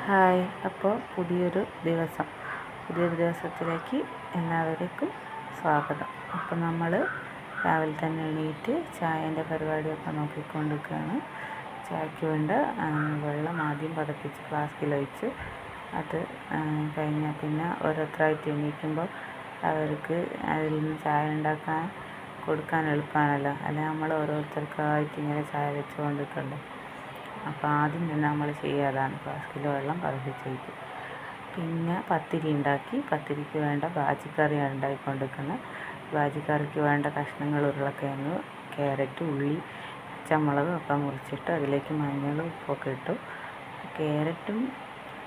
Hi. അപ്പോൾ പുതിയൊരു ദിവസത്തിലേക്ക് എല്ലാവർക്കും സ്വാഗതം. അപ്പോൾ നമ്മൾ രാവിലെ തന്നെ എണീറ്റ് ചായേൻ്റെ പരിപാടിയൊക്കെ നോക്കിക്കൊണ്ടിരിക്കുകയാണ്. ചായക്ക് വേണ്ട വെള്ളം ആദ്യം പതപ്പിച്ച് ഫ്ലാസ്കിലൊഴിച്ച് അത് കഴിഞ്ഞാൽ പിന്നെ ഓരോരുത്തരായിട്ട് എണീക്കുമ്പോൾ അവർക്ക് അതിൽ നിന്ന് ചായ ഉണ്ടാക്കാൻ കൊടുക്കാൻ എളുപ്പമാണല്ലോ. അല്ലെങ്കിൽ നമ്മൾ ഓരോരുത്തർക്കായിട്ട് ഇങ്ങനെ ചായ വെച്ചുകൊണ്ടിട്ടുണ്ട്. അപ്പോൾ ആദ്യം തന്നെ നമ്മൾ ചെയ്യാതാണ് ഫ്ലാസ്കിൽ വെള്ളം പതപ്പിച്ചേക്കും. പിന്നെ പത്തിരി ഉണ്ടാക്കി, പത്തിരിക്ക് വേണ്ട ബാജിക്കറിയാണ് ഉണ്ടാക്കിക്കൊണ്ടിരിക്കുന്നത്. ബാജിക്കറിക്ക് വേണ്ട കഷ്ണങ്ങൾ ഉരുളക്കിഴങ്ങ്, ക്യാരറ്റ്, ഉള്ളി, പച്ചമുളക് ഒക്കെ മുറിച്ചിട്ട് അതിലേക്ക് മഞ്ഞളും ഉപ്പൊക്കെ ഇട്ടു. ക്യാരറ്റും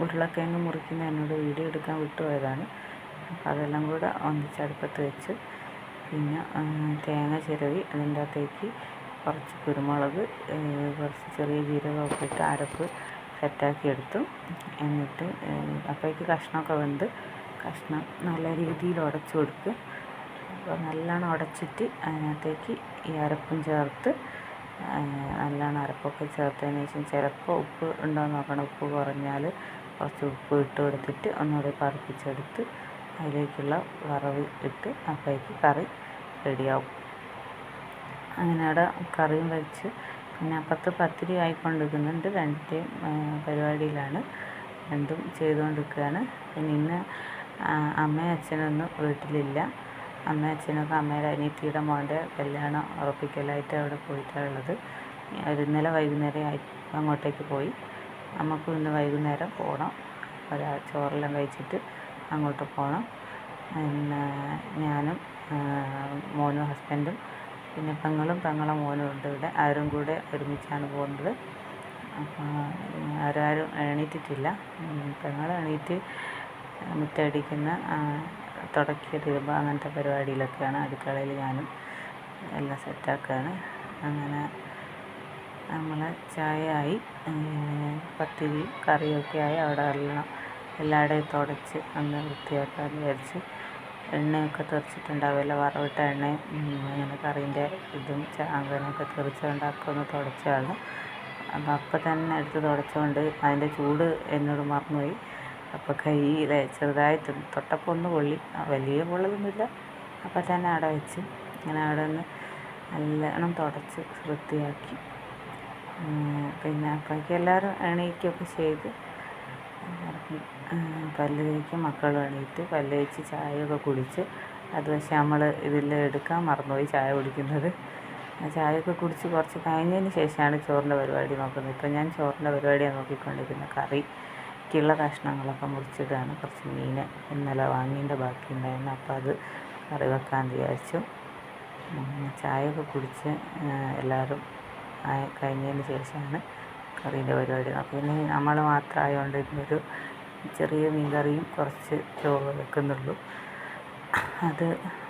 ഉരുളക്കിഴങ്ങ് മുറിക്കുന്ന എന്നോട് വീഡിയോ എടുക്കാൻ വിട്ടുപോയതാണ്. അപ്പോൾ അതെല്ലാം കൂടെ ഒന്നിച്ചടുപ്പത്ത് വെച്ച് പിന്നെ തേങ്ങ ചിരവി അതിൻ്റെ അകത്തേക്ക് കുറച്ച് കുരുമുളക്, കുറച്ച് ചെറിയ ജീരകമൊക്കെ ഇട്ട് അരപ്പ് സെറ്റാക്കി എടുത്തു. എന്നിട്ട് അപ്പോഴേക്ക് കഷ്ണമൊക്കെ വെന്ത് കഷ്ണം നല്ല രീതിയിൽ ഉടച്ചു കൊടുക്കുക. അപ്പോൾ നല്ലോണം ഉടച്ചിട്ട് അതിനകത്തേക്ക് ഈ അരപ്പും ചേർത്ത് നല്ലോണം അരപ്പൊക്കെ ചേർത്തതിന് ശേഷം ചിലപ്പോൾ ഉപ്പ് ഉണ്ടോ നോക്കണം. ഉപ്പ് കുറഞ്ഞാൽ കുറച്ച് ഉപ്പ് ഇട്ട് കൊടുത്തിട്ട് ഒന്നുകൂടി പതപ്പിച്ചെടുത്ത് അതിലേക്കുള്ള വറവ് ഇട്ട് അപ്പോഴേക്ക് കറി റെഡിയാവും. അങ്ങനെ അവിടെ കറിയും വെച്ച് പിന്നെ അപ്പുറത്ത് പത്തിരി ആയിക്കൊണ്ടിരിക്കുന്നുണ്ട്. രണ്ടിൻ്റെയും പരിപാടിയിലാണ്, രണ്ടും ചെയ്തുകൊണ്ടിരിക്കുകയാണ്. പിന്നെ ഇന്ന് അമ്മയും അച്ഛനൊന്നും വീട്ടിലില്ല. അമ്മയും അച്ഛനൊക്കെ അമ്മയുടെ അനിയത്തിയുടെ മോൻ്റെ കല്യാണം ഉറപ്പിക്കലായിട്ട് അവിടെ പോയിട്ടാണ് ഉള്ളത്. ഇന്നലെ വൈകുന്നേരം അങ്ങോട്ടേക്ക് പോയി. നമുക്കും ഇന്ന് വൈകുന്നേരം പോകണം. ചോറെല്ലാം കഴിച്ചിട്ട് അങ്ങോട്ട് പോകണം. പിന്നെ ഞാനും മോനും ഹസ്ബൻഡും പിന്നെ പെങ്ങളെ മോനും ഉണ്ട് ഇവിടെ. ആരും കൂടെ ഒരുമിച്ചാണ് പോകുന്നത്. അപ്പോൾ ആരും എണീറ്റിട്ടില്ല. പെങ്ങൾ എണീറ്റ് മുറ്റടിക്കുന്ന, തുടക്കി തിരുമ്പുക അങ്ങനത്തെ പരിപാടിയിലൊക്കെയാണ്. അടുക്കളയിൽ ഞാനും എല്ലാം സെറ്റാക്കുകയാണ്. അങ്ങനെ നമ്മളെ ചായ ആയി, പത്തിരി കറിയൊക്കെ ആയി. അവിടെ എല്ലായിടെയും തുടച്ച് ഒന്ന് വൃത്തിയാക്കാൻ വിചാരിച്ച്. എണ്ണയൊക്കെ തെറിച്ചിട്ടുണ്ടാവില്ല, വറവിട്ട എണ്ണയും അങ്ങനെ കറീൻ്റെ ഇതും അങ്ങനെയൊക്കെ തെറിച്ചുകൊണ്ടൊക്കെ ഒന്ന് തുടച്ചാണ്. അപ്പം തന്നെ എടുത്ത് തുടച്ചുകൊണ്ട് അതിൻ്റെ ചൂട് എന്നോട് മറന്നുപോയി. അപ്പോൾ കയ്യിൽ ചെറുതായിട്ട് തൊട്ടപ്പോൾ ഒന്ന് പൊള്ളി, വലിയ പൊള്ളലൊന്നുമില്ല. അപ്പം തന്നെ അവിടെ വെച്ച് ഇങ്ങനെ അവിടെ ഒന്ന് നല്ലോണം തുടച്ച് വൃത്തിയാക്കി. പിന്നെ അപ്പോഴേക്കും എല്ലാവരും എണീക്കുകയൊക്കെ ചെയ്ത് പല്ല് തേക്കും. മക്കളും എണീറ്റ് പല്ല് തേച്ച് ചായയൊക്കെ കുടിച്ച്. അത് പക്ഷേ നമ്മൾ ഇതിൽ എടുക്കാൻ മറന്നുപോയി ചായ കുടിക്കുന്നത്. ചായയൊക്കെ കുടിച്ച് കുറച്ച് കഴിഞ്ഞതിന് ശേഷമാണ് ചോറിൻ്റെ പരിപാടി നോക്കുന്നത്. ഇപ്പം ഞാൻ ചോറിൻ്റെ പരിപാടിയാണ് നോക്കിക്കൊണ്ടിരിക്കുന്നത്. കറിക്കുള്ള കഷ്ണങ്ങളൊക്കെ മുറിച്ചിട്ടാണ്. കുറച്ച് മീൻ ഇന്നലെ വാങ്ങിയതിൻ്റെ ബാക്കി ഉണ്ടായിരുന്നു. അപ്പോൾ അത് കറി വെക്കാൻ വിചാരിച്ചു. ചായയൊക്കെ കുടിച്ച് എല്ലാവരും കഴിഞ്ഞതിന് ശേഷമാണ് കറീൻ്റെ പരിപാടി നോക്കുന്നത്. പിന്നെ നമ്മൾ മാത്രമായതുകൊണ്ട് ഇന്നൊരു ചെറിയ മീൻ കറിയും കുറച്ച് ചോറ് വെക്കുന്നുള്ളൂ. അത്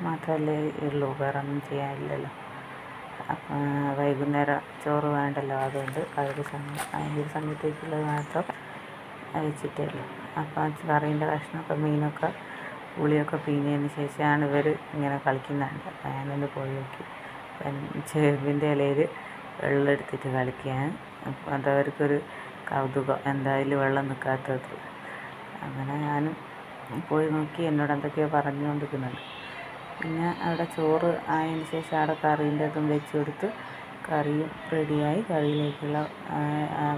മാത്രമല്ലേ ഉള്ളൂ, വേറെ ഒന്നും ചെയ്യാനില്ലല്ലോ. അപ്പം വൈകുന്നേരം ചോറ് വേണ്ടല്ലോ, അതുകൊണ്ട് അതിൻ്റെ സമയത്തേക്കുള്ളത് മാത്രം വെച്ചിട്ടേ ഉള്ളൂ. അപ്പം കറീൻ്റെ കഷ്ണമൊക്കെ മീനൊക്കെ പുളിയൊക്കെ പിഴിഞ്ഞതിന് ശേഷമാണ് ഇവർ ഇങ്ങനെ കളിക്കുന്നുണ്ട്. അപ്പം ഞാനൊന്ന് പോയി നോക്കി. ചേമ്പിൻ്റെ ഇലയിൽ വെള്ളം എടുത്തിട്ട് കളിക്കുകയാണ്. അപ്പം അതവർക്കൊരു കൗതുകം, എന്തായാലും വെള്ളം നിൽക്കാത്തത്. അങ്ങനെ ഞാനും പോയി നോക്കി. എന്നോട് എന്തൊക്കെയോ പറഞ്ഞുകൊണ്ടിരിക്കുന്നുണ്ട്. പിന്നെ അവിടെ ചോറ് ആയതിന് ശേഷം അവിടെ കറീൻ്റെ അതും വെച്ച് കൊടുത്ത് കറിയും റെഡിയായി. കറിയിലേക്കുള്ള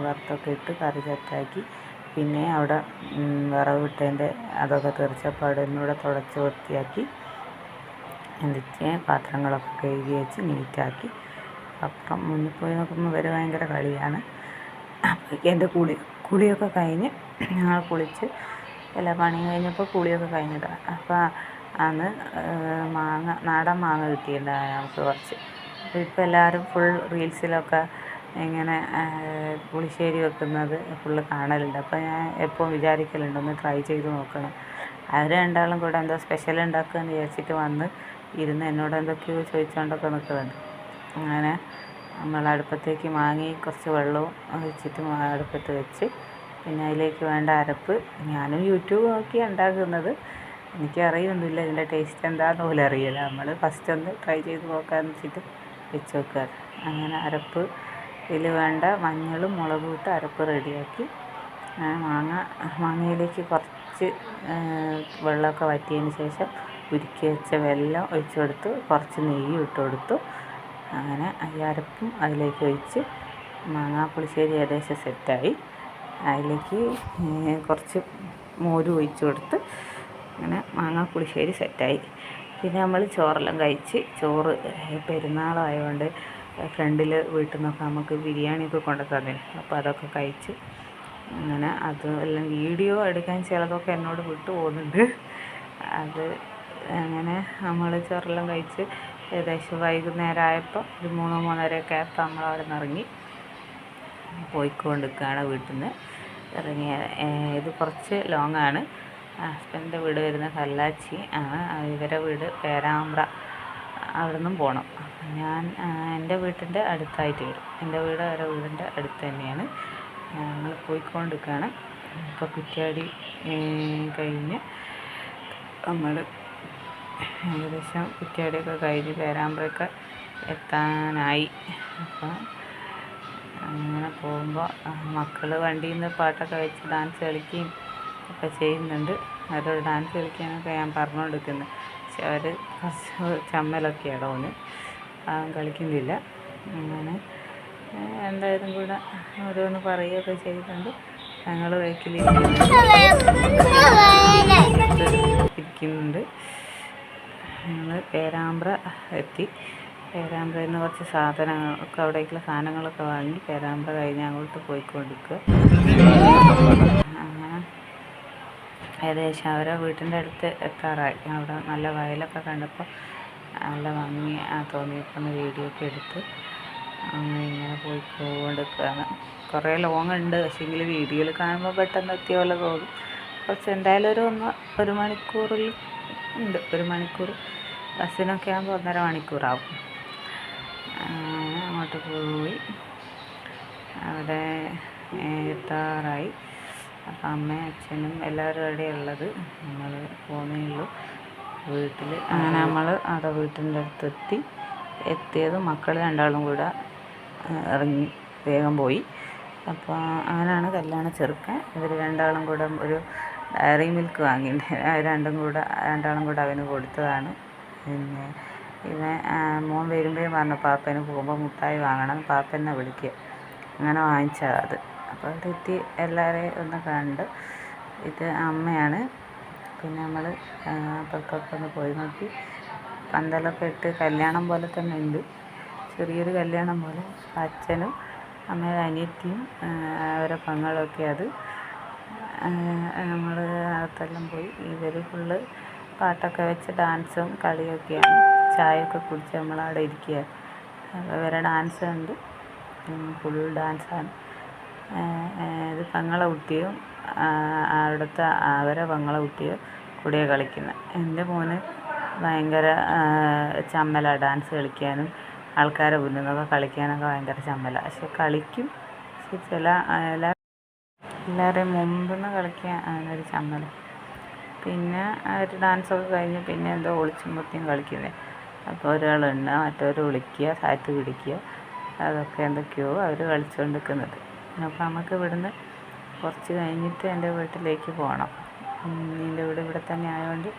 വറുത്തൊക്കെ ഇട്ട് കറി സെറ്റാക്കി. പിന്നെ അവിടെ വിറവിട്ടതിൻ്റെ അതൊക്കെ തെറിച്ചപ്പോൾ അവിടെ ഒന്നുകൂടെ തുടച്ച് വൃത്തിയാക്കി. എന്നിട്ട് പാത്രങ്ങളൊക്കെ കഴുകി വെച്ച് നീറ്റാക്കി. അപ്പുറം മുന്നിൽ പോയി നോക്കുമ്പോൾ ഇവർ ഭയങ്കര കളിയാണ്. അപ്പോഴേക്കും എൻ്റെ കുളിയൊക്കെ കഴിഞ്ഞ് ഞങ്ങൾ കുളിച്ച് എല്ലാ പണിയും കഴിഞ്ഞപ്പോൾ കുളിയൊക്കെ കഴിഞ്ഞതാണ്. അപ്പോൾ അന്ന് നാടൻ മാങ്ങ കിട്ടിയിട്ടുണ്ടായി നമുക്ക് കുറച്ച്. അപ്പോൾ ഇപ്പോൾ എല്ലാവരും ഫുൾ റീൽസിലൊക്കെ ഇങ്ങനെ പുളിശ്ശേരി വെക്കുന്നത് ഫുള്ള് കാണലുണ്ട്. അപ്പോൾ ഞാൻ എപ്പോൾ വിചാരിക്കലുണ്ട് ഒന്ന് ട്രൈ ചെയ്ത് നോക്കണം. അവർ രണ്ടാളും കൂടെ എന്തോ സ്പെഷ്യൽ ഉണ്ടാക്കുകയെന്ന് വിചാരിച്ചിട്ട് വന്ന് ഇരുന്ന് എന്നോട് എന്തൊക്കെയോ ചോദിച്ചുകൊണ്ടൊക്കെ നിൽക്കുന്നുണ്ട്. അങ്ങനെ നമ്മൾ അടുപ്പത്തേക്ക് മാങ്ങയും കുറച്ച് വെള്ളവും ഒഴിച്ചിട്ട് അടുപ്പത്ത് വെച്ച് പിന്നെ അതിലേക്ക് വേണ്ട അരപ്പ് ഞാനും യൂട്യൂബ് നോക്കിയാണ് ഉണ്ടാക്കുന്നത്. എനിക്കറിയൊന്നുമില്ല ഇതിൻ്റെ ടേസ്റ്റ് എന്താണെന്ന് പോലും അറിയില്ല. നമ്മൾ ഫസ്റ്റ് ഒന്ന് ട്രൈ ചെയ്ത് നോക്കാമെന്ന് വെച്ചിട്ട് വെച്ച് വെക്കുക. അങ്ങനെ അരപ്പ് ഇതിൽ വേണ്ട മഞ്ഞളും മുളകും ഇട്ട് അരപ്പ് റെഡിയാക്കി. മാങ്ങയിലേക്ക് കുറച്ച് വെള്ളമൊക്കെ വറ്റിയതിന് ശേഷം ഉരുക്കി വെച്ച വെല്ലം ഒഴിച്ചു കൊടുത്തു, കുറച്ച് നെയ്യ് ഇട്ട് കൊടുത്തു. അങ്ങനെ ഈ അരപ്പും അതിലേക്ക് ഒഴിച്ച് മാങ്ങാപ്പുളിശ്ശേരി ഏകദേശം സെറ്റായി. അതിലേക്ക് കുറച്ച് മോരും ഒഴിച്ച് കൊടുത്ത് അങ്ങനെ മാങ്ങാപ്പുളിശ്ശേരി സെറ്റായി. പിന്നെ നമ്മൾ ചോറെല്ലാം കഴിച്ച്, ചോറ് പെരുന്നാളായതുകൊണ്ട് ഫ്രണ്ടിൽ വീട്ടിൽ നിന്നൊക്കെ നമുക്ക് ബിരിയാണിയൊക്കെ കൊണ്ടു തന്നിന്. അപ്പോൾ അതൊക്കെ കഴിച്ച് അങ്ങനെ അതെല്ലാം വീഡിയോ എടുക്കാൻ ചിലതൊക്കെ എന്നോട് വിട്ടു പോകുന്നുണ്ട്. അത് അങ്ങനെ നമ്മൾ ചോറെല്ലാം കഴിച്ച് ഏകദേശം വൈകുന്നേരം ആയപ്പോൾ ഒരു 3-3:30 ആയപ്പോൾ നമ്മളവിടെ നിന്ന് ഇറങ്ങി പോയിക്കൊണ്ടിരിക്കുകയാണ്. വീട്ടിൽ നിന്ന് ഇറങ്ങിയ ഇത് കുറച്ച് ലോങ്ങാണ്. ഹസ്ബൻഡിൻ്റെ വീട് വരുന്ന കല്ലാച്ചി ആണ്, ഇവരെ വീട് പേരാമ്പ്ര. അവിടെ നിന്നും പോകണം. ഞാൻ എൻ്റെ വീട്ടിൻ്റെ അടുത്തായിട്ട് വരും. എൻ്റെ വീട് അവരുടെ വീടിൻ്റെ അടുത്ത് തന്നെയാണ്. നമ്മൾ പോയിക്കൊണ്ടിരിക്കുകയാണ്. ഇപ്പോൾ കുറ്റ്യാടി കഴിഞ്ഞ് നമ്മൾ ഏകദേശം കുറ്റ്യാടിയൊക്കെ കഴിഞ്ഞ് പേരാമ്പ്രയൊക്കെ എത്താനായി. അപ്പം അങ്ങനെ പോകുമ്പോൾ മക്കൾ വണ്ടിയിൽ നിന്ന് പാട്ടൊക്കെ വെച്ച് ഡാൻസ് കളിക്കുകയും ഒക്കെ ചെയ്യുന്നുണ്ട്. അവരോട് ഡാൻസ് കളിക്കാനൊക്കെ ഞാൻ പറഞ്ഞുകൊണ്ടിരിക്കുന്നത്. പക്ഷെ അവർ കുറച്ച് ചമ്മലൊക്കെയാണ് ഓന്, കളിക്കുന്നില്ല. അങ്ങനെ എന്തായാലും കൂടെ ഓരോന്ന് പറയുകയൊക്കെ ചെയ്തിട്ടുണ്ട്. ഞങ്ങൾ ഇരിക്കുന്നുണ്ട്. ഞങ്ങൾ പേരാമ്പ്ര എത്തി. പേരാമ്പ്രയിൽ നിന്ന് കുറച്ച് സാധനങ്ങളൊക്കെ അവിടേക്കുള്ള സാധനങ്ങളൊക്കെ വാങ്ങി പേരാമ്പ്ര കഴിഞ്ഞ് അങ്ങോട്ട് പോയിക്കൊണ്ടിരിക്കുക. അങ്ങനെ ഏകദേശം അവരെ വീട്ടിൻ്റെ അടുത്ത് എത്താറായി. അവിടെ നല്ല വയലൊക്കെ കണ്ടപ്പോൾ നല്ല ഭംഗി തോന്നിയപ്പോൾ ഒന്ന് വീഡിയോ ഒക്കെ എടുത്ത് അങ്ങനെ ഇങ്ങനെ പോയിക്കൊണ്ടിരിക്കുകയാണ്. കുറേ ലോങ് ഉണ്ട്, പക്ഷേങ്കിൽ വീഡിയോയിൽ കാണുമ്പോൾ പെട്ടെന്ന് എത്തിയ പോലെ തോന്നും. കുറച്ച് എന്തായാലും ഒരു മണിക്കൂറിൽ ഉണ്ട്. 1 മണിക്കൂർ ബസ്സിനൊക്കെ ആകുമ്പോൾ 1.5 മണിക്കൂറാവും. അങ്ങോട്ട് പോയി അവിടെ എത്താറായി. അപ്പം അമ്മയും അച്ഛനും എല്ലാവരും അവിടെ ഉള്ളത്. നമ്മൾ പോകുന്നേ ഉള്ളൂ വീട്ടിൽ. അങ്ങനെ നമ്മൾ അവിടെ വീട്ടിൻ്റെ അടുത്തെത്തി. എത്തിയത് മക്കൾ രണ്ടാളും കൂടെ ഇറങ്ങി വേഗം പോയി. അപ്പോൾ അങ്ങനെയാണ് കല്യാണ ചെറുക്കൻ. ഇവർ രണ്ടാളും കൂടെ ഒരു ഡയറി മിൽക്ക് വാങ്ങിയിട്ടുണ്ട്. രണ്ടാളും കൂടെ അവന് കൊടുത്തതാണ്. പിന്നെ മോൻ വരുമ്പോഴേ പറഞ്ഞു പാപ്പന് പോകുമ്പോൾ മുട്ടായി വാങ്ങണം, പാപ്പനെ വിളിക്കുക. അങ്ങനെ വാങ്ങിച്ചതാണ് അത്. അപ്പോൾ അവിടെ എത്തി എല്ലാവരെയും ഒന്ന് കണ്ട്. ഇത് അമ്മയാണ്. പിന്നെ നമ്മൾ അപ്പുറത്തൊക്കെ ഒന്ന് പോയി നോക്കി. പന്തലൊക്കെ ഇട്ട് കല്യാണം പോലെ തന്നെ ഉണ്ട്, ചെറിയൊരു കല്യാണം പോലെ. അച്ഛനും അമ്മയുടെ അനിയത്തിയും അവരെ പെങ്ങളൊക്കെ അത്. നമ്മൾ അകത്തെല്ലാം പോയി. ഇവർ ഫുള്ള് പാട്ടൊക്കെ വെച്ച് ഡാൻസും കളിയൊക്കെയാണ്. ചായയൊക്കെ കുടിച്ച് നമ്മളവിടെ ഇരിക്കുക. ഇവരെ ഡാൻസ് ഉണ്ട്, ഫുൾ ഡാൻസാണ്. ഇത് പെങ്ങളെ കുട്ടിയും അവിടുത്തെ അവരെ പെങ്ങളെ കുട്ടിയും കൂടിയാണ് കളിക്കുന്നത്. എൻ്റെ മോന് ഭയങ്കര ചമ്മലാണ് ഡാൻസ് കളിക്കാനും ആൾക്കാരെ മുന്നിൽ നിന്നൊക്കെ കളിക്കാനൊക്കെ ഭയങ്കര ചമ്മലാണ്. പക്ഷെ കളിക്കും. പക്ഷെ എല്ലാവരെയും മുമ്പിൽ നിന്ന് കളിക്കാൻ അങ്ങനൊരു ചമ്മല. പിന്നെ അവർ ഡാൻസൊക്കെ കഴിഞ്ഞ് പിന്നെ എന്തോ ഒളിച്ചും പൊത്തിയും കളിക്കുന്നത്. അപ്പോൾ ഒരാളുണ്ട്, മറ്റവർ വിളിക്കുക, സാറ്റ് പിടിക്കുക, അതൊക്കെ എന്തൊക്കെയോ അവർ കളിച്ചുകൊണ്ടിരിക്കുന്നത്. അപ്പോൾ നമുക്ക് ഇവിടുന്ന് കുറച്ച് കഴിഞ്ഞിട്ട് എൻ്റെ വീട്ടിലേക്ക് പോകണം. എൻ്റെ വീട് ഇവിടെ തന്നെ ആയതുകൊണ്ട്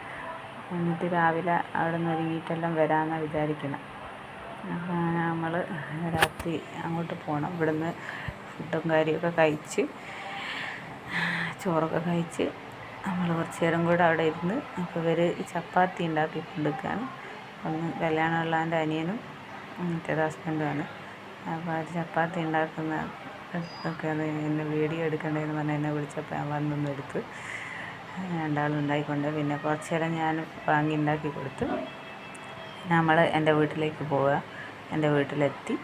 എന്നിട്ട് രാവിലെ അവിടെ നിന്ന് ഒരുങ്ങിയിട്ടെല്ലാം വരാമെന്നാണ് വിചാരിക്കുന്നത്. അപ്പോൾ നമ്മൾ രാത്രി അങ്ങോട്ട് പോകണം. ഇവിടുന്ന് ഫുഡും കാര്യമൊക്കെ കഴിച്ച് ചോറൊക്കെ കഴിച്ച് നമ്മൾ കുറച്ച് നേരം കൂടെ അവിടെ ഇരുന്ന്. അപ്പോൾ ഇവർ ചപ്പാത്തി ഉണ്ടാക്കിക്കൊണ്ടിരിക്കുകയാണ്. ഒന്ന് കല്യാണമുള്ളതിൻ്റെ അനിയനും മറ്റേത് ഹസ്ബൻഡുമാണ്. അപ്പോൾ അത് ചപ്പാത്തി ഉണ്ടാക്കുന്ന ഒക്കെ എന്നെ വീഡിയോ എടുക്കണ്ടേന്ന് പറഞ്ഞാൽ എന്നെ വിളിച്ചപ്പോൾ ഞാൻ വന്നൊന്ന് എടുത്ത് രണ്ടാളും ഉണ്ടായിക്കൊണ്ട് പിന്നെ കുറച്ച് നേരം ഞാൻ വാങ്ങി ഉണ്ടാക്കി കൊടുത്ത് നമ്മൾ എൻ്റെ വീട്ടിലേക്ക് പോവുക. എൻ്റെ വീട്ടിലെത്തി.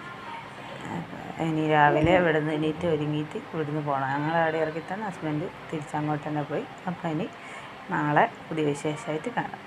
ഇനി രാവിലെ ഇവിടുന്ന് എണീറ്റ് ഒരുങ്ങിയിട്ട് ഇവിടുന്ന് പോകണം. ഞങ്ങളവിടെ ഇറക്കി തന്നെ ഹസ്ബൻഡ് തിരിച്ചങ്ങോട്ട് തന്നെ പോയി. അപ്പോൾ ഇനി നാളെ പുതിയ വിശേഷമായിട്ട് കാണാം.